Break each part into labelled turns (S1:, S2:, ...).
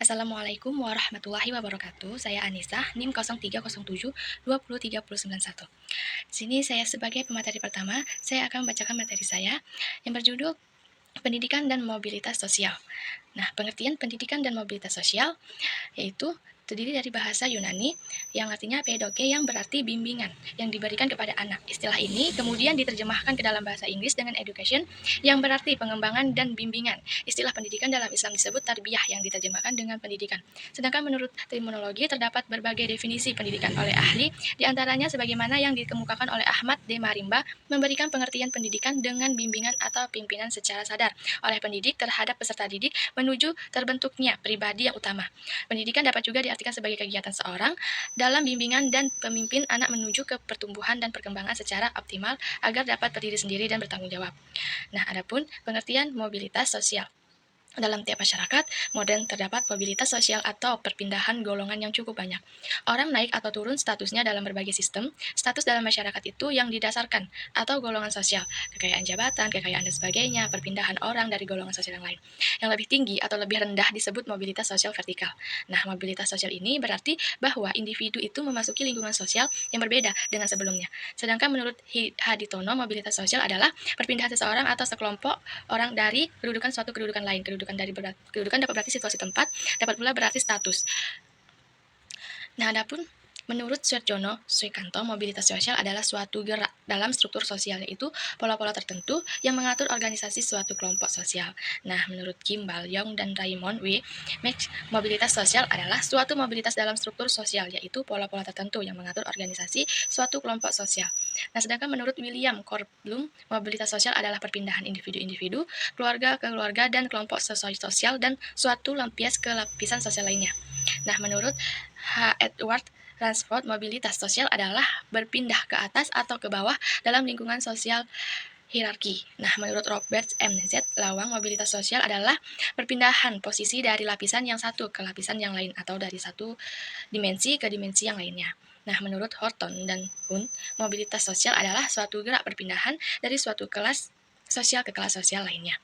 S1: Assalamualaikum warahmatullahi wabarakatuh. Saya Anissa, NIM 0307 203091. Di sini saya sebagai pemateri pertama, saya akan membacakan materi saya yang berjudul Pendidikan dan Mobilitas Sosial. Nah, pengertian pendidikan dan mobilitas sosial yaitu terdiri dari bahasa Yunani yang artinya pedagoge yang berarti bimbingan yang diberikan kepada anak. Istilah ini kemudian diterjemahkan ke dalam bahasa Inggris dengan education yang berarti pengembangan dan bimbingan. Istilah pendidikan dalam Islam disebut tarbiyah yang diterjemahkan dengan pendidikan. Sedangkan menurut terminologi terdapat berbagai definisi pendidikan oleh ahli, diantaranya sebagaimana yang dikemukakan oleh Ahmad D. Marimba, memberikan pengertian pendidikan dengan bimbingan atau pimpinan secara sadar oleh pendidik terhadap peserta didik menuju terbentuknya pribadi yang utama. Pendidikan dapat juga diartikan sebagai kegiatan seorang dalam bimbingan dan pemimpin anak menuju ke pertumbuhan dan perkembangan secara optimal agar dapat berdiri sendiri dan bertanggung jawab. Nah, adapun pengertian mobilitas sosial. Dalam tiap masyarakat modern terdapat mobilitas sosial atau perpindahan golongan yang cukup banyak. Orang naik atau turun statusnya dalam berbagai sistem, status dalam masyarakat itu yang didasarkan atau golongan sosial, kekayaan jabatan, kekayaan dan sebagainya, perpindahan orang dari golongan sosial yang lain. Yang lebih tinggi atau lebih rendah disebut mobilitas sosial vertikal. Nah, mobilitas sosial ini berarti bahwa individu itu memasuki lingkungan sosial yang berbeda dengan sebelumnya. Sedangkan menurut Haditono, mobilitas sosial adalah perpindahan seseorang atau sekelompok orang dari kedudukan suatu kedudukan lain. Kedudukan dapat berarti situasi tempat, dapat pula berarti status. Nah, adapun menurut Suarjono Suikanto, mobilitas sosial adalah suatu gerak dalam struktur sosial, yaitu pola-pola tertentu yang mengatur organisasi suatu kelompok sosial. Nah, menurut Kim Balyong dan Raymond W. Max, mobilitas sosial adalah suatu mobilitas dalam struktur sosial, yaitu pola-pola tertentu yang mengatur organisasi suatu kelompok sosial. Nah, sedangkan menurut William Korblum, mobilitas sosial adalah perpindahan individu-individu, keluarga ke keluarga, dan kelompok sosial dan suatu lampias ke lapisan sosial lainnya. Nah, menurut H. Edward Ransford, mobilitas sosial adalah berpindah ke atas atau ke bawah dalam lingkungan sosial hierarki. Nah, menurut Robert M. Z. Lawang, mobilitas sosial adalah perpindahan posisi dari lapisan yang satu ke lapisan yang lain atau dari satu dimensi ke dimensi yang lainnya. Nah, menurut Horton dan Hunt, mobilitas sosial adalah suatu gerak perpindahan dari suatu kelas sosial ke kelas sosial lainnya.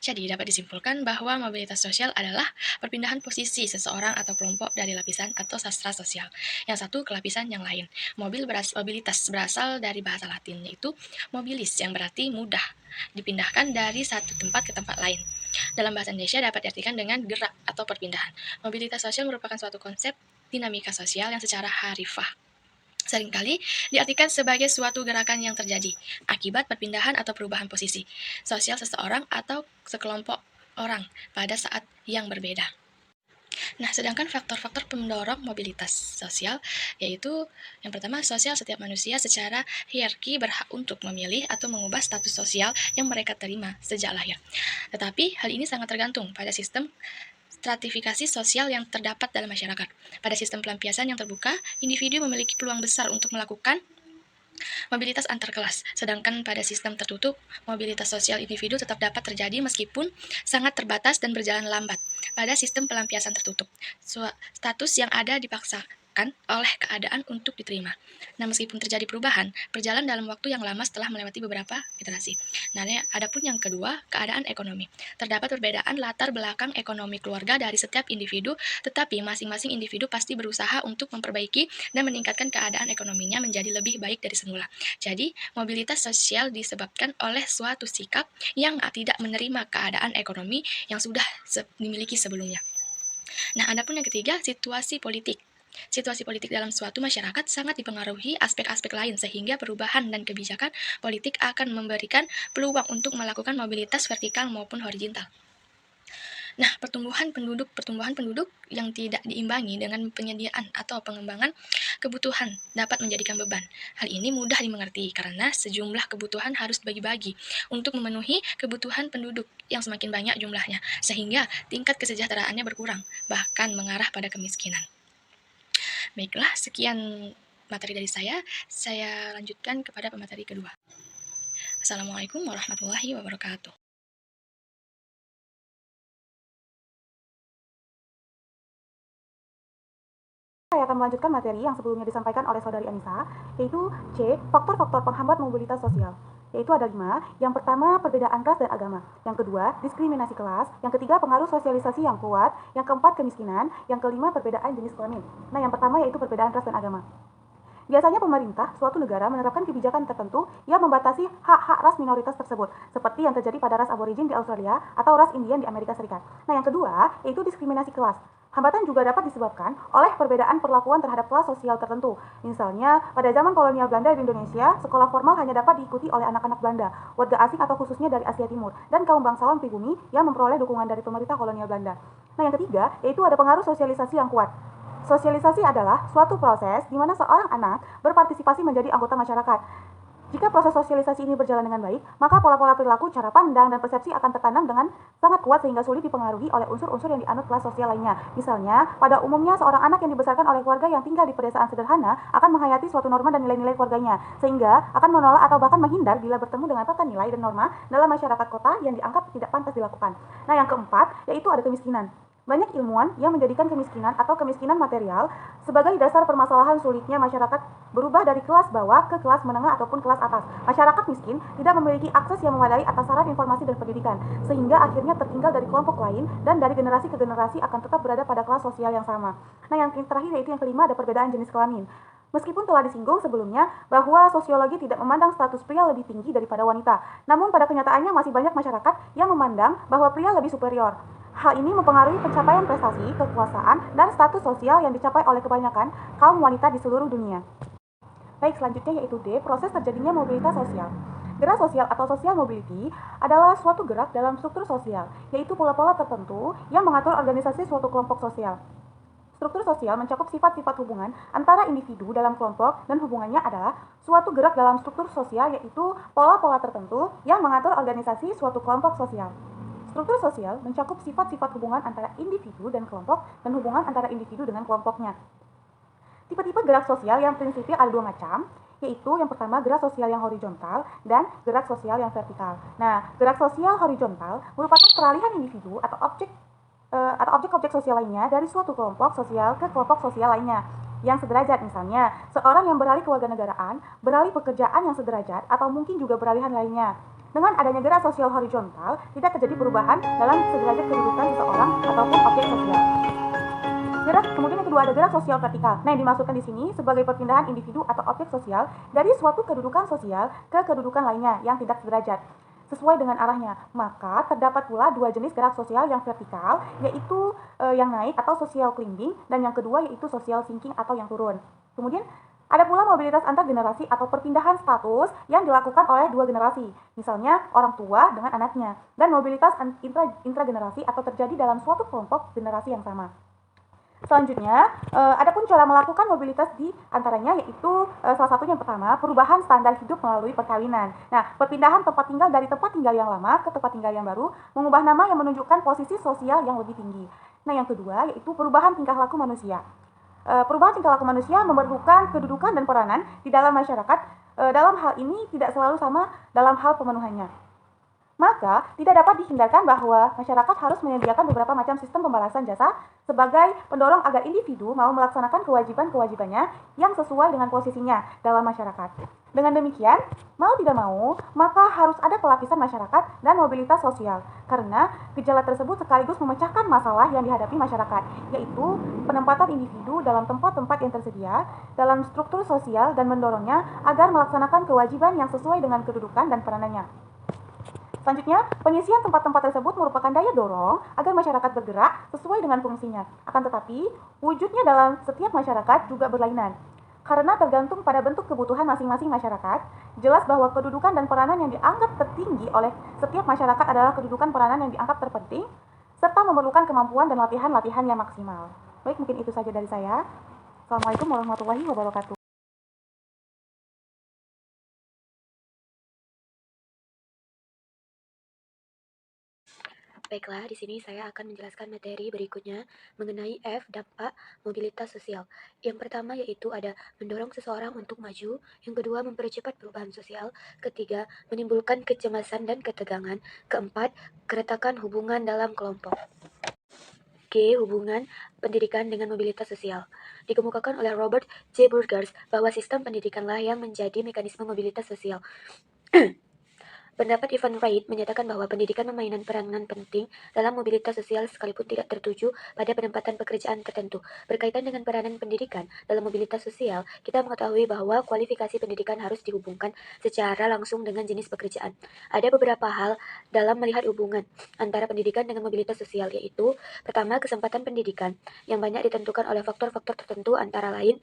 S1: Jadi, dapat disimpulkan bahwa mobilitas sosial adalah perpindahan posisi seseorang atau kelompok dari lapisan atau sastra sosial yang satu ke lapisan yang lain. Mobilitas berasal dari bahasa Latin, yaitu mobilis, yang berarti mudah, dipindahkan dari satu tempat ke tempat lain. Dalam bahasa Indonesia dapat diartikan dengan gerak atau perpindahan. Mobilitas sosial merupakan suatu konsep dinamika sosial yang secara harfiah seringkali diartikan sebagai suatu gerakan yang terjadi akibat perpindahan atau perubahan posisi sosial seseorang atau sekelompok orang pada saat yang berbeda. Nah, sedangkan faktor-faktor pendorong mobilitas sosial yaitu yang pertama, sosial, setiap manusia secara hierarki berhak untuk memilih atau mengubah status sosial yang mereka terima sejak lahir. Tetapi hal ini sangat tergantung pada sistem stratifikasi sosial yang terdapat dalam masyarakat. Pada sistem pelampiasan yang terbuka, individu memiliki peluang besar untuk melakukan mobilitas antar kelas, sedangkan pada sistem tertutup, mobilitas sosial individu tetap dapat terjadi meskipun sangat terbatas dan berjalan lambat. Pada sistem pelampiasan tertutup, status yang ada dipaksakan oleh keadaan untuk diterima. Nah, meskipun terjadi perubahan, berjalan dalam waktu yang lama setelah melewati beberapa iterasi. Nah, adapun yang kedua, keadaan ekonomi. Terdapat perbedaan latar belakang ekonomi keluarga dari setiap individu, tetapi masing-masing individu pasti berusaha untuk memperbaiki dan meningkatkan keadaan ekonominya menjadi lebih baik dari semula. Jadi, mobilitas sosial disebabkan oleh suatu sikap yang tidak menerima keadaan ekonomi yang sudah dimiliki sebelumnya. Nah, adapun yang ketiga, situasi politik. Situasi politik dalam suatu masyarakat sangat dipengaruhi aspek-aspek lain sehingga perubahan dan kebijakan politik akan memberikan peluang untuk melakukan mobilitas vertikal maupun horizontal. Nah, pertumbuhan penduduk yang tidak diimbangi dengan penyediaan atau pengembangan kebutuhan dapat menjadikan beban. Hal ini mudah dimengerti karena sejumlah kebutuhan harus dibagi-bagi untuk memenuhi kebutuhan penduduk yang semakin banyak jumlahnya, sehingga tingkat kesejahteraannya berkurang, bahkan mengarah pada kemiskinan. Baiklah, sekian materi dari saya lanjutkan kepada pemateri kedua. Assalamualaikum warahmatullahi wabarakatuh.
S2: Saya akan melanjutkan materi yang sebelumnya disampaikan oleh Saudari Anissa, yaitu C. Faktor-faktor penghambat mobilitas sosial. yaitu ada 5. Yang pertama, perbedaan ras dan agama. Yang kedua, diskriminasi kelas. Yang ketiga, pengaruh sosialisasi yang kuat. Yang keempat, kemiskinan. Yang kelima, perbedaan jenis kelamin. Nah, yang pertama yaitu perbedaan ras dan agama. Biasanya pemerintah suatu negara menerapkan kebijakan tertentu yang membatasi hak-hak ras minoritas tersebut, seperti yang terjadi pada ras aborigin di Australia atau ras Indian di Amerika Serikat. Nah, yang kedua yaitu diskriminasi kelas. Hambatan juga dapat disebabkan oleh perbedaan perlakuan terhadap kelas sosial tertentu. Misalnya, pada zaman kolonial Belanda di Indonesia, sekolah formal hanya dapat diikuti oleh anak-anak Belanda, warga asing atau khususnya dari Asia Timur, dan kaum bangsawan pribumi yang memperoleh dukungan dari pemerintah kolonial Belanda. Nah, yang ketiga yaitu ada pengaruh sosialisasi yang kuat. Sosialisasi adalah suatu proses di mana seorang anak berpartisipasi menjadi anggota masyarakat. Jika proses sosialisasi ini berjalan dengan baik, maka pola-pola perilaku, cara pandang, dan persepsi akan tertanam dengan sangat kuat sehingga sulit dipengaruhi oleh unsur-unsur yang dianut kelas sosial lainnya. Misalnya, pada umumnya seorang anak yang dibesarkan oleh keluarga yang tinggal di pedesaan sederhana akan menghayati suatu norma dan nilai-nilai keluarganya, sehingga akan menolak atau bahkan menghindar bila bertemu dengan tata nilai dan norma dalam masyarakat kota yang dianggap tidak pantas dilakukan. Nah, yang keempat, yaitu ada kemiskinan. Banyak ilmuwan yang menjadikan kemiskinan atau kemiskinan material sebagai dasar permasalahan sulitnya masyarakat berubah dari kelas bawah ke kelas menengah ataupun kelas atas. Masyarakat miskin tidak memiliki akses yang memadai atas sarana informasi dan pendidikan, sehingga akhirnya tertinggal dari kelompok lain dan dari generasi ke generasi akan tetap berada pada kelas sosial yang sama. Nah, yang terakhir yaitu yang kelima ada perbedaan jenis kelamin. Meskipun telah disinggung sebelumnya bahwa sosiologi tidak memandang status pria lebih tinggi daripada wanita, namun pada kenyataannya masih banyak masyarakat yang memandang bahwa pria lebih superior. Hal ini mempengaruhi pencapaian prestasi, kekuasaan, dan status sosial yang dicapai oleh kebanyakan kaum wanita di seluruh dunia. Baik, selanjutnya yaitu D, proses terjadinya mobilitas sosial. Gerak sosial atau social mobility adalah suatu gerak dalam struktur sosial, yaitu pola-pola tertentu yang mengatur organisasi suatu kelompok sosial. Struktur sosial mencakup sifat-sifat hubungan antara individu dalam kelompok dan hubungannya adalah suatu gerak dalam struktur sosial yaitu pola-pola tertentu yang mengatur organisasi suatu kelompok sosial. Struktur sosial mencakup sifat-sifat hubungan antara individu dan kelompok dan hubungan antara individu dengan kelompoknya. Tipe-tipe gerak sosial yang prinsipil ada 2 macam, yaitu yang pertama gerak sosial yang horizontal dan gerak sosial yang vertikal. Nah, gerak sosial horizontal merupakan peralihan individu atau objek-objek sosial lainnya dari suatu kelompok sosial ke kelompok sosial lainnya yang sederajat. Misalnya, seorang yang beralih kewarganegaraan, beralih pekerjaan yang sederajat, atau mungkin juga peralihan lainnya. Dengan adanya gerak sosial horizontal, tidak terjadi perubahan dalam sederajat kedudukan seseorang ataupun objek sosial. Kemudian yang kedua ada gerak sosial vertikal. Nah, yang dimaksudkan di sini sebagai perpindahan individu atau objek sosial dari suatu kedudukan sosial ke kedudukan lainnya yang tidak sederajat sesuai dengan arahnya. Maka terdapat pula 2 jenis gerak sosial yang vertikal, yaitu yang naik atau social climbing, dan yang kedua yaitu social sinking atau yang turun. Kemudian ada pula mobilitas antar generasi atau perpindahan status yang dilakukan oleh 2 generasi, misalnya orang tua dengan anaknya, dan mobilitas intragenerasi atau terjadi dalam suatu kelompok generasi yang sama. Selanjutnya, ada pun cara melakukan mobilitas di antaranya yaitu salah satunya yang pertama, perubahan standar hidup melalui perkawinan. Nah, perpindahan tempat tinggal dari tempat tinggal yang lama ke tempat tinggal yang baru, mengubah nama yang menunjukkan posisi sosial yang lebih tinggi. Nah, yang kedua yaitu perubahan tingkah laku manusia. Perubahan tingkah laku manusia memerlukan kedudukan dan peranan di dalam masyarakat. Dalam hal ini tidak selalu sama dalam hal pemenuhannya. Maka, tidak dapat dihindarkan bahwa masyarakat harus menyediakan beberapa macam sistem pembalasan jasa sebagai pendorong agar individu mau melaksanakan kewajiban-kewajibannya yang sesuai dengan posisinya dalam masyarakat. Dengan demikian, mau tidak mau, maka harus ada pelapisan masyarakat dan mobilitas sosial, karena gejala tersebut sekaligus memecahkan masalah yang dihadapi masyarakat, yaitu penempatan individu dalam tempat-tempat yang tersedia dalam struktur sosial dan mendorongnya agar melaksanakan kewajiban yang sesuai dengan kedudukan dan peranannya. Selanjutnya, pengisian tempat-tempat tersebut merupakan daya dorong agar masyarakat bergerak sesuai dengan fungsinya. Akan tetapi, wujudnya dalam setiap masyarakat juga berlainan. Karena tergantung pada bentuk kebutuhan masing-masing masyarakat, jelas bahwa kedudukan dan peranan yang dianggap tertinggi oleh setiap masyarakat adalah kedudukan peranan yang dianggap terpenting, serta memerlukan kemampuan dan latihan-latihan yang maksimal. Baik, mungkin itu saja dari saya. Assalamualaikum warahmatullahi wabarakatuh.
S3: Baiklah, di sini saya akan menjelaskan materi berikutnya mengenai F, dampak mobilitas sosial. Yang pertama yaitu ada mendorong seseorang untuk maju, yang kedua mempercepat perubahan sosial, ketiga menimbulkan kecemasan dan ketegangan, keempat keretakan hubungan dalam kelompok. G. Hubungan pendidikan dengan mobilitas sosial. Dikemukakan oleh Robert J. Burgers bahwa sistem pendidikanlah yang menjadi mekanisme mobilitas sosial. Pendapat Ivan Reid menyatakan bahwa pendidikan memainkan peranan penting dalam mobilitas sosial sekalipun tidak tertuju pada penempatan pekerjaan tertentu. Berkaitan dengan peranan pendidikan dalam mobilitas sosial, kita mengetahui bahwa kualifikasi pendidikan harus dihubungkan secara langsung dengan jenis pekerjaan. Ada beberapa hal dalam melihat hubungan antara pendidikan dengan mobilitas sosial, yaitu pertama, kesempatan pendidikan yang banyak ditentukan oleh faktor-faktor tertentu antara lain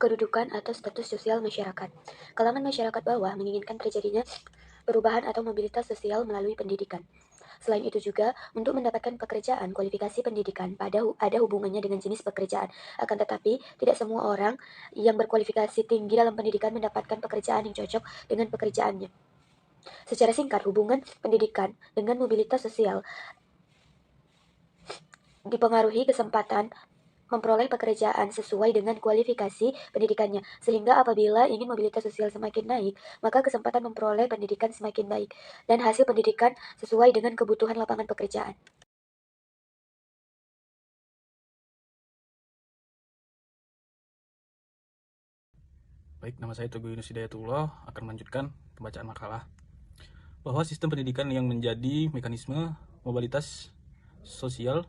S3: kedudukan atau status sosial masyarakat. Kalangan masyarakat bawah menginginkan terjadinya perubahan atau mobilitas sosial melalui pendidikan. Selain itu juga, untuk mendapatkan pekerjaan, kualifikasi pendidikan ada hubungannya dengan jenis pekerjaan. Akan tetapi, tidak semua orang yang berkualifikasi tinggi dalam pendidikan mendapatkan pekerjaan yang cocok dengan pekerjaannya. Secara singkat, hubungan pendidikan dengan mobilitas sosial dipengaruhi kesempatan memperoleh pekerjaan sesuai dengan kualifikasi pendidikannya, sehingga apabila ingin mobilitas sosial semakin naik, maka kesempatan memperoleh pendidikan semakin baik, dan hasil pendidikan sesuai dengan kebutuhan lapangan pekerjaan.
S4: Baik, nama saya Teguh Yunus Hidayatullah akan melanjutkan pembacaan makalah bahwa sistem pendidikan yang menjadi mekanisme mobilitas sosial.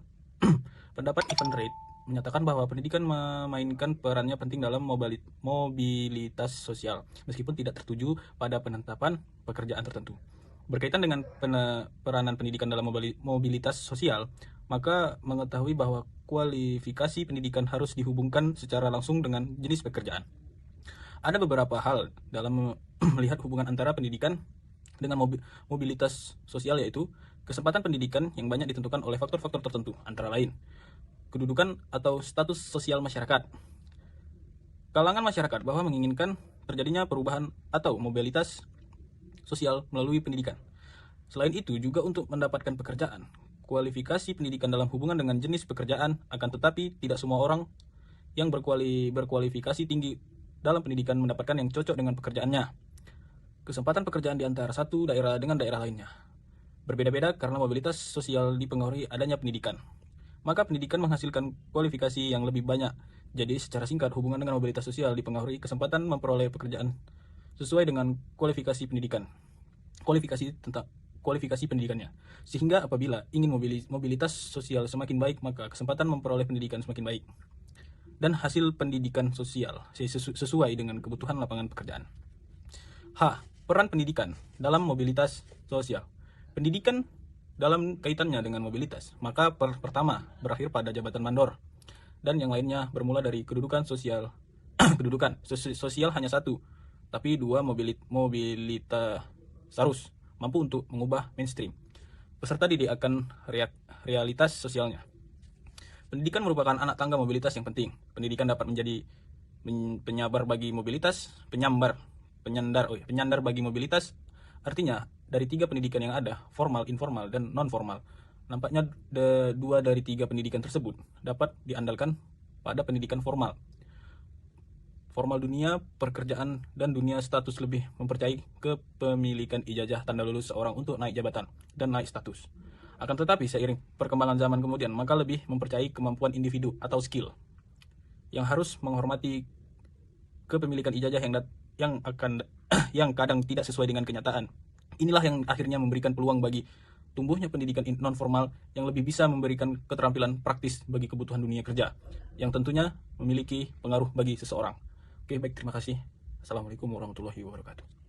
S4: Pendapat Ivan Reid menyatakan bahwa pendidikan memainkan perannya penting dalam mobilitas sosial, meskipun tidak tertuju pada penetapan pekerjaan tertentu. Berkaitan dengan peranan pendidikan dalam mobilitas sosial, maka mengetahui bahwa kualifikasi pendidikan harus dihubungkan secara langsung dengan jenis pekerjaan. Ada beberapa hal dalam melihat hubungan antara pendidikan dengan mobilitas sosial, yaitu kesempatan pendidikan yang banyak ditentukan oleh faktor-faktor tertentu, antara lain kedudukan atau status sosial masyarakat. Kalangan masyarakat bawah menginginkan terjadinya perubahan atau mobilitas sosial melalui pendidikan. Selain itu juga untuk mendapatkan pekerjaan, kualifikasi pendidikan dalam hubungan dengan jenis pekerjaan, akan tetapi tidak semua orang yang berkualifikasi tinggi dalam pendidikan mendapatkan yang cocok dengan pekerjaannya. Kesempatan pekerjaan di antara satu daerah dengan daerah lainnya berbeda-beda karena mobilitas sosial dipengaruhi adanya pendidikan. Maka pendidikan menghasilkan kualifikasi yang lebih banyak. Jadi secara singkat, hubungan dengan mobilitas sosial dipengaruhi kesempatan memperoleh pekerjaan sesuai dengan kualifikasi pendidikan. Kualifikasi pendidikannya. Sehingga apabila ingin mobilitas sosial semakin baik, maka kesempatan memperoleh pendidikan semakin baik. Dan hasil pendidikan sosial sesuai dengan kebutuhan lapangan pekerjaan. Peran pendidikan dalam mobilitas sosial. Pendidikan dalam kaitannya dengan mobilitas, maka pertama berakhir pada jabatan mandor, dan yang lainnya bermula dari kedudukan sosial. Kedudukan sosial hanya satu, tapi dua mobilitas harus mampu untuk mengubah mainstream. Peserta didik akan realitas sosialnya. Pendidikan merupakan anak tangga mobilitas yang penting. Pendidikan dapat menjadi penyandar bagi mobilitas. Artinya, dari 3 pendidikan yang ada, formal, informal, dan non-formal, nampaknya 2 dari 3 pendidikan tersebut dapat diandalkan pada pendidikan formal. Formal dunia pekerjaan dan dunia status lebih mempercayai kepemilikan ijazah tanda lulus seorang untuk naik jabatan dan naik status. Akan tetapi seiring perkembangan zaman kemudian, maka lebih mempercayai kemampuan individu atau skill, yang harus menghormati kepemilikan ijazah yang kadang tidak sesuai dengan kenyataan. Inilah yang akhirnya memberikan peluang bagi tumbuhnya pendidikan non-formal yang lebih bisa memberikan keterampilan praktis bagi kebutuhan dunia kerja, yang tentunya memiliki pengaruh bagi seseorang. Oke, baik, terima kasih. Assalamualaikum warahmatullahi wabarakatuh.